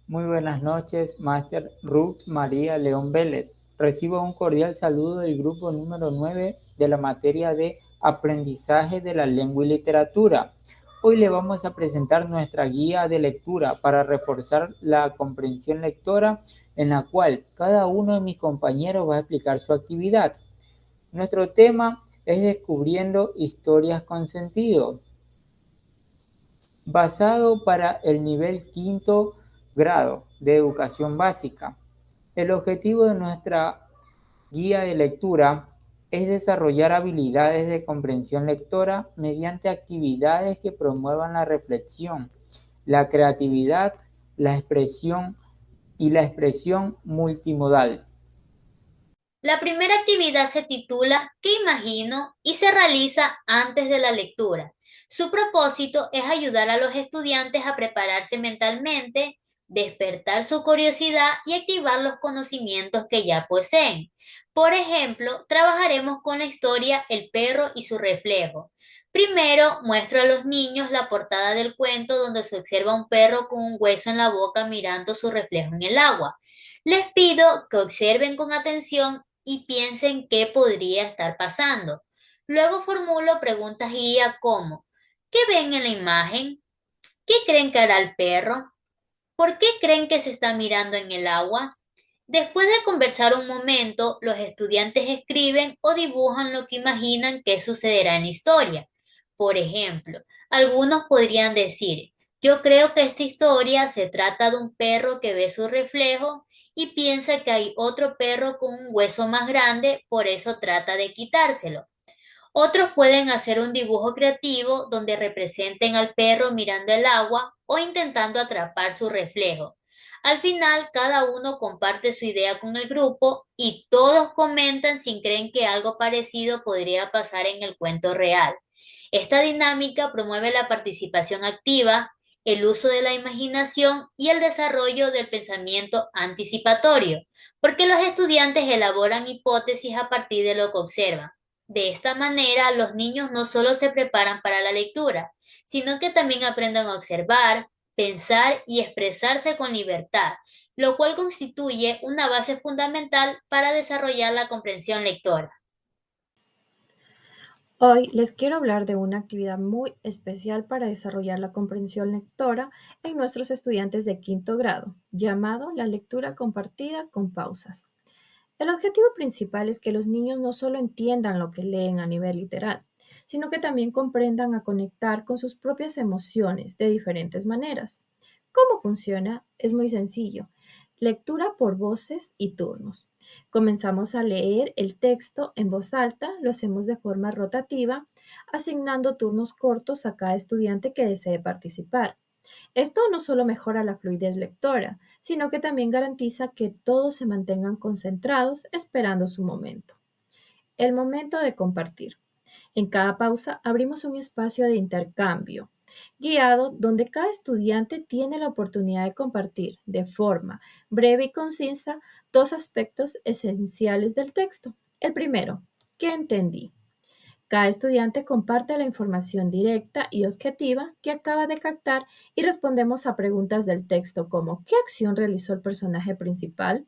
Muy buenas noches, Máster Ruth María León Vélez. Recibo un cordial saludo del grupo número 9 de la materia de Aprendizaje de la Lengua y Literatura. Hoy le vamos a presentar nuestra guía de lectura para reforzar la comprensión lectora, en la cual cada uno de mis compañeros va a explicar su actividad. Nuestro tema es Descubriendo historias con sentido, basado para el nivel quinto grado de educación básica. El objetivo de nuestra guía de lectura es desarrollar habilidades de comprensión lectora mediante actividades que promuevan la reflexión, la creatividad, la expresión y la expresión multimodal. La primera actividad se titula ¿Qué imagino? Y se realiza antes de la lectura. Su propósito es ayudar a los estudiantes a prepararse mentalmente, despertar su curiosidad y activar los conocimientos que ya poseen. Por ejemplo, trabajaremos con la historia El perro y su reflejo. Primero, muestro a los niños la portada del cuento donde se observa un perro con un hueso en la boca mirando su reflejo en el agua. Les pido que observen con atención y piensen qué podría estar pasando. Luego formulo preguntas guía como ¿qué ven en la imagen? ¿Qué creen que hará el perro? ¿Por qué creen que se está mirando en el agua? Después de conversar un momento, los estudiantes escriben o dibujan lo que imaginan que sucederá en la historia. Por ejemplo, algunos podrían decir, yo creo que esta historia se trata de un perro que ve su reflejo y piensa que hay otro perro con un hueso más grande, por eso trata de quitárselo. Otros pueden hacer un dibujo creativo donde representen al perro mirando el agua o intentando atrapar su reflejo. Al final, cada uno comparte su idea con el grupo y todos comentan si creen que algo parecido podría pasar en el cuento real. Esta dinámica promueve la participación activa, el uso de la imaginación y el desarrollo del pensamiento anticipatorio, porque los estudiantes elaboran hipótesis a partir de lo que observan. De esta manera, los niños no solo se preparan para la lectura, sino que también aprenden a observar, pensar y expresarse con libertad, lo cual constituye una base fundamental para desarrollar la comprensión lectora. Hoy les quiero hablar de una actividad muy especial para desarrollar la comprensión lectora en nuestros estudiantes de quinto grado, llamado la lectura compartida con pausas. El objetivo principal es que los niños no solo entiendan lo que leen a nivel literal, sino que también comprendan a conectar con sus propias emociones de diferentes maneras. ¿Cómo funciona? Es muy sencillo. Lectura por voces y turnos. Comenzamos a leer el texto en voz alta, lo hacemos de forma rotativa, asignando turnos cortos a cada estudiante que desee participar. Esto no solo mejora la fluidez lectora, sino que también garantiza que todos se mantengan concentrados esperando su momento. El momento de compartir. En cada pausa abrimos un espacio de intercambio guiado donde cada estudiante tiene la oportunidad de compartir de forma breve y concisa dos aspectos esenciales del texto. El primero, ¿qué entendí? Cada estudiante comparte la información directa y objetiva que acaba de captar y respondemos a preguntas del texto como ¿qué acción realizó el personaje principal?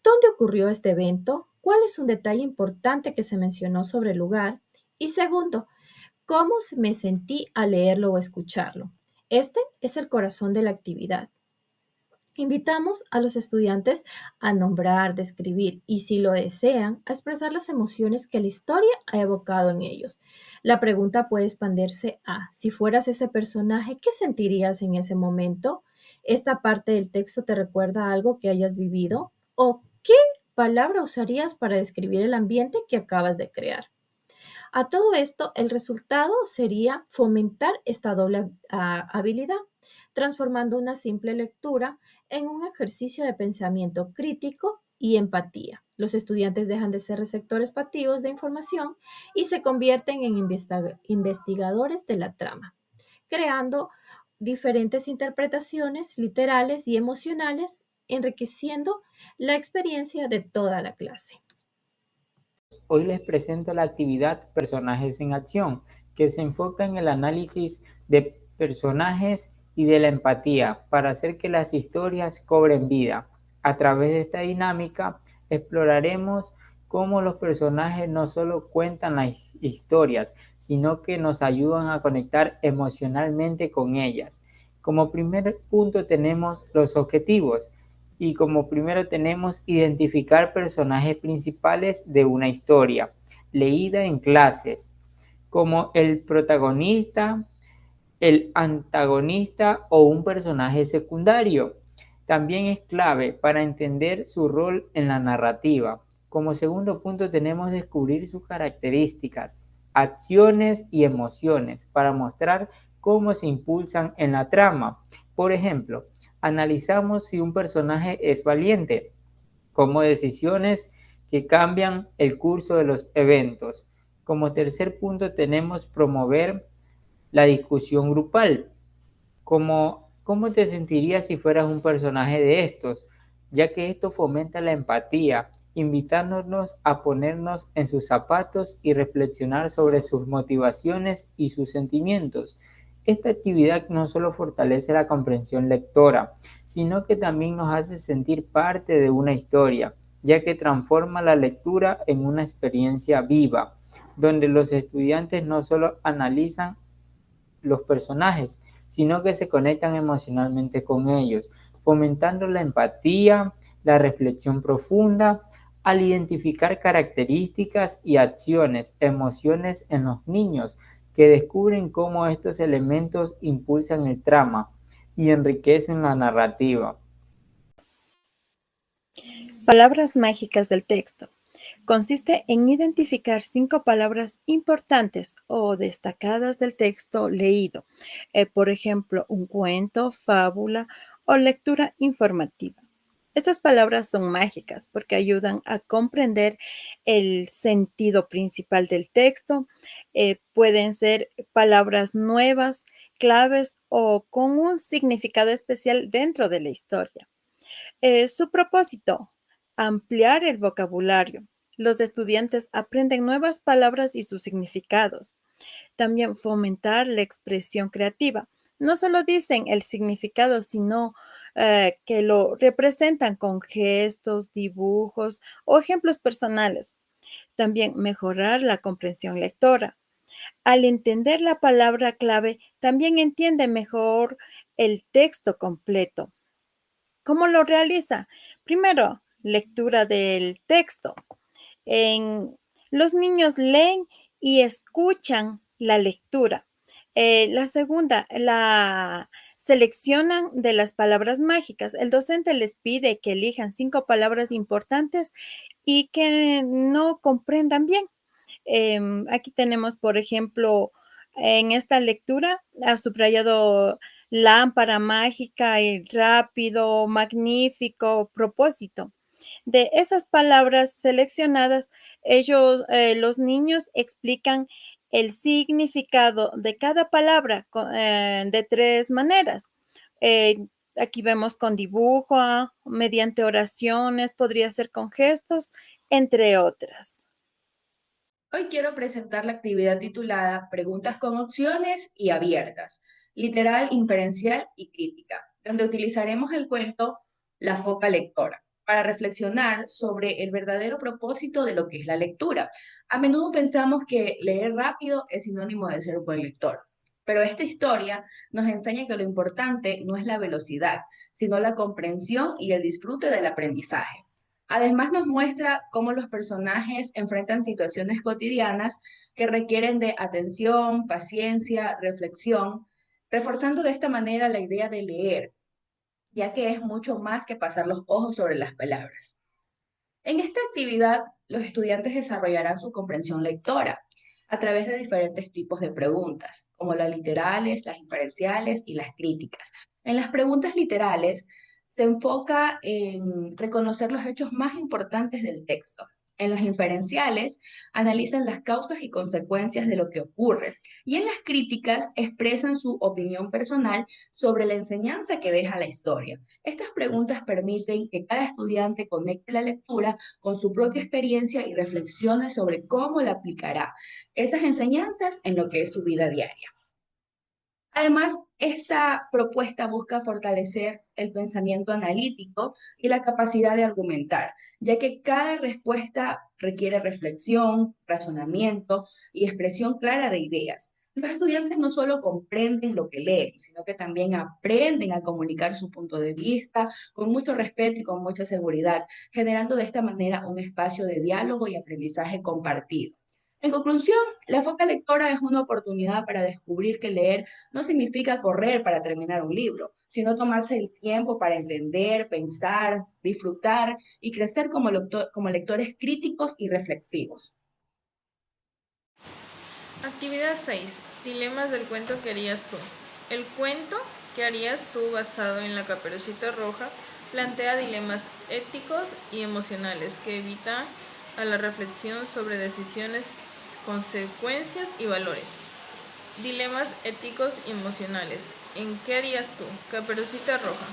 ¿Dónde ocurrió este evento? ¿Cuál es un detalle importante que se mencionó sobre el lugar? Y segundo, ¿cómo me sentí al leerlo o escucharlo? Este es el corazón de la actividad. Invitamos a los estudiantes a nombrar, describir y, si lo desean, a expresar las emociones que la historia ha evocado en ellos. La pregunta puede expandirse a, si fueras ese personaje, ¿qué sentirías en ese momento? ¿Esta parte del texto te recuerda a algo que hayas vivido? ¿O qué palabra usarías para describir el ambiente que acabas de crear? A todo esto, el resultado sería fomentar esta doble habilidad, transformando una simple lectura en un ejercicio de pensamiento crítico y empatía. Los estudiantes dejan de ser receptores pasivos de información y se convierten en investigadores de la trama, creando diferentes interpretaciones literales y emocionales, enriqueciendo la experiencia de toda la clase. Hoy les presento la actividad Personajes en Acción, que se enfoca en el análisis de personajes y de la empatía para hacer que las historias cobren vida. A través de esta dinámica exploraremos cómo los personajes no solo cuentan las historias, sino que nos ayudan a conectar emocionalmente con ellas. Como primer punto tenemos los objetivos y como primero tenemos identificar personajes principales de una historia, leída en clases, como el protagonista, el antagonista o un personaje secundario. También es clave para entender su rol en la narrativa. Como segundo punto tenemos descubrir sus características, acciones y emociones para mostrar cómo se impulsan en la trama. Por ejemplo, analizamos si un personaje es valiente, como decisiones que cambian el curso de los eventos. Como tercer punto tenemos promover la discusión grupal. ¿Cómo te sentirías si fueras un personaje de estos? Ya que esto fomenta la empatía, invitándonos a ponernos en sus zapatos y reflexionar sobre sus motivaciones y sus sentimientos. Esta actividad no solo fortalece la comprensión lectora, sino que también nos hace sentir parte de una historia, ya que transforma la lectura en una experiencia viva, donde los estudiantes no solo analizan los personajes, sino que se conectan emocionalmente con ellos, fomentando la empatía, la reflexión profunda, al identificar características y acciones, emociones en los niños, que descubren cómo estos elementos impulsan el trama y enriquecen la narrativa. Palabras mágicas del texto. Consiste en identificar 5 palabras importantes o destacadas del texto leído, por ejemplo, un cuento, fábula o lectura informativa. Estas palabras son mágicas porque ayudan a comprender el sentido principal del texto. Pueden ser palabras nuevas, claves o con un significado especial dentro de la historia. Su propósito, ampliar el vocabulario. Los estudiantes aprenden nuevas palabras y sus significados. También fomentar la expresión creativa. No solo dicen el significado, sino que lo representan con gestos, dibujos o ejemplos personales. También mejorar la comprensión lectora. Al entender la palabra clave, también entiende mejor el texto completo. ¿Cómo lo realiza? Primero, lectura del texto. En, los niños leen y escuchan la lectura. La segunda, la seleccionan de las palabras mágicas. El docente les pide que elijan 5 palabras importantes y que no comprendan bien. Aquí tenemos, por ejemplo, en esta lectura ha subrayado lámpara mágica y rápido, magnífico, propósito. De esas palabras seleccionadas, los niños explican el significado de cada palabra de 3 maneras. Eh, Aquí vemos con dibujo, mediante oraciones, podría ser con gestos, entre otras. Hoy quiero presentar la actividad titulada Preguntas con opciones y abiertas, literal, inferencial y crítica, donde utilizaremos el cuento La foca lectora para reflexionar sobre el verdadero propósito de lo que es la lectura. A menudo pensamos que leer rápido es sinónimo de ser un buen lector, pero esta historia nos enseña que lo importante no es la velocidad, sino la comprensión y el disfrute del aprendizaje. Además, nos muestra cómo los personajes enfrentan situaciones cotidianas que requieren de atención, paciencia, reflexión, reforzando de esta manera la idea de leer, ya que es mucho más que pasar los ojos sobre las palabras. En esta actividad, los estudiantes desarrollarán su comprensión lectora a través de diferentes tipos de preguntas, como las literales, las inferenciales y las críticas. En las preguntas literales se enfoca en reconocer los hechos más importantes del texto. En las inferenciales analizan las causas y consecuencias de lo que ocurre. Y en las críticas expresan su opinión personal sobre la enseñanza que deja la historia. Estas preguntas permiten que cada estudiante conecte la lectura con su propia experiencia y reflexione sobre cómo la aplicará esas enseñanzas en lo que es su vida diaria. Además, esta propuesta busca fortalecer el pensamiento analítico y la capacidad de argumentar, ya que cada respuesta requiere reflexión, razonamiento y expresión clara de ideas. Los estudiantes no solo comprenden lo que leen, sino que también aprenden a comunicar su punto de vista con mucho respeto y con mucha seguridad, generando de esta manera un espacio de diálogo y aprendizaje compartido. En conclusión, la foca lectora es una oportunidad para descubrir que leer no significa correr para terminar un libro, sino tomarse el tiempo para entender, pensar, disfrutar y crecer como lectores críticos y reflexivos. Actividad 6. Dilemas del cuento que harías tú. El cuento que harías tú basado en la Caperucita Roja plantea dilemas éticos y emocionales que evitan a la reflexión sobre decisiones, consecuencias y valores. Dilemas éticos y emocionales. ¿En qué harías tú? Caperucita Roja.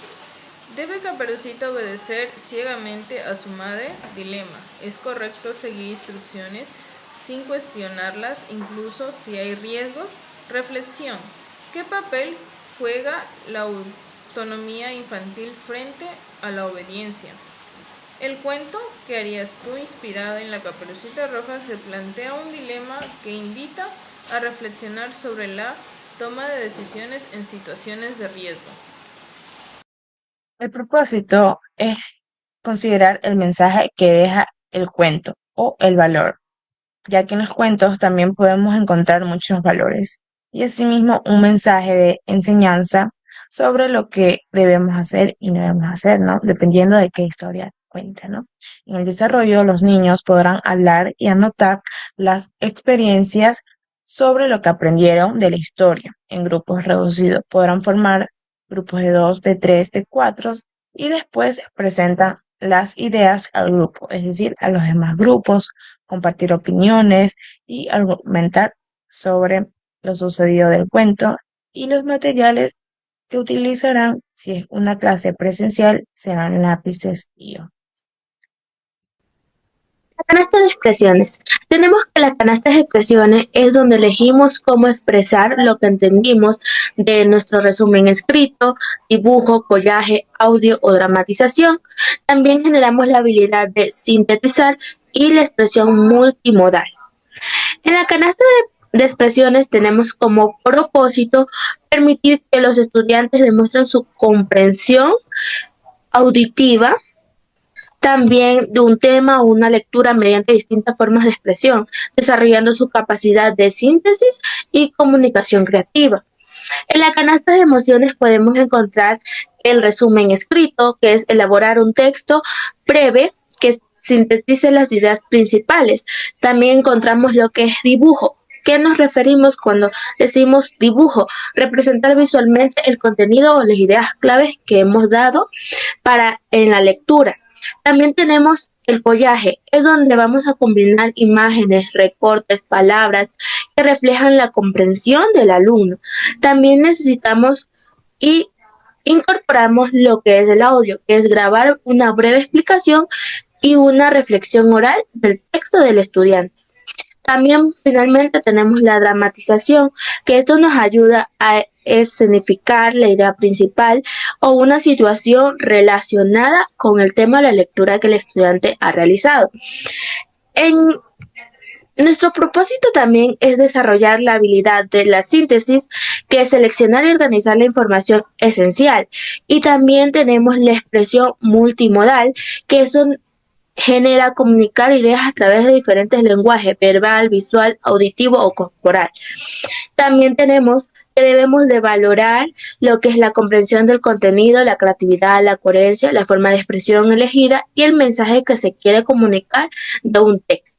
¿Debe Caperucita obedecer ciegamente a su madre? Dilema. ¿Es correcto seguir instrucciones sin cuestionarlas, incluso si hay riesgos? Reflexión. ¿Qué papel juega la autonomía infantil frente a la obediencia? El cuento que harías tú, inspirado en la Caperucita Roja, se plantea un dilema que invita a reflexionar sobre la toma de decisiones en situaciones de riesgo. El propósito es considerar el mensaje que deja el cuento o el valor, ya que en los cuentos también podemos encontrar muchos valores y asimismo un mensaje de enseñanza sobre lo que debemos hacer y no debemos hacer, ¿no? Dependiendo de qué historia cuente, ¿no? En el desarrollo, los niños podrán hablar y anotar las experiencias sobre lo que aprendieron de la historia. En grupos reducidos podrán formar grupos de 2, de 3, de 4 y después presentan las ideas al grupo, es decir, a los demás grupos, compartir opiniones y argumentar sobre lo sucedido del cuento y los materiales que utilizarán si es una clase presencial serán lápices y hojas. La canasta de expresiones. Tenemos que la canasta de expresiones es donde elegimos cómo expresar lo que entendimos de nuestro resumen escrito, dibujo, collaje, audio o dramatización. También generamos la habilidad de sintetizar y la expresión multimodal. En la canasta de expresiones tenemos como propósito permitir que los estudiantes demuestren su comprensión auditiva también de un tema o una lectura mediante distintas formas de expresión, desarrollando su capacidad de síntesis y comunicación creativa. En la canasta de emociones podemos encontrar el resumen escrito, que es elaborar un texto breve que sintetice las ideas principales. También encontramos lo que es dibujo. ¿Qué nos referimos cuando decimos dibujo? Representar visualmente el contenido o las ideas claves que hemos dado en la lectura. También tenemos el collaje, es donde vamos a combinar imágenes, recortes, palabras que reflejan la comprensión del alumno. También necesitamos y incorporamos lo que es el audio, que es grabar una breve explicación y una reflexión oral del texto del estudiante. También finalmente tenemos la dramatización, que esto nos ayuda a escenificar la idea principal o una situación relacionada con el tema de la lectura que el estudiante ha realizado. Nuestro propósito también es desarrollar la habilidad de la síntesis, que es seleccionar y organizar la información esencial. Y también tenemos la expresión multimodal, que genera comunicar ideas a través de diferentes lenguajes, verbal, visual, auditivo o corporal. También tenemos que debemos de valorar lo que es la comprensión del contenido, la creatividad, la coherencia, la forma de expresión elegida y el mensaje que se quiere comunicar de un texto.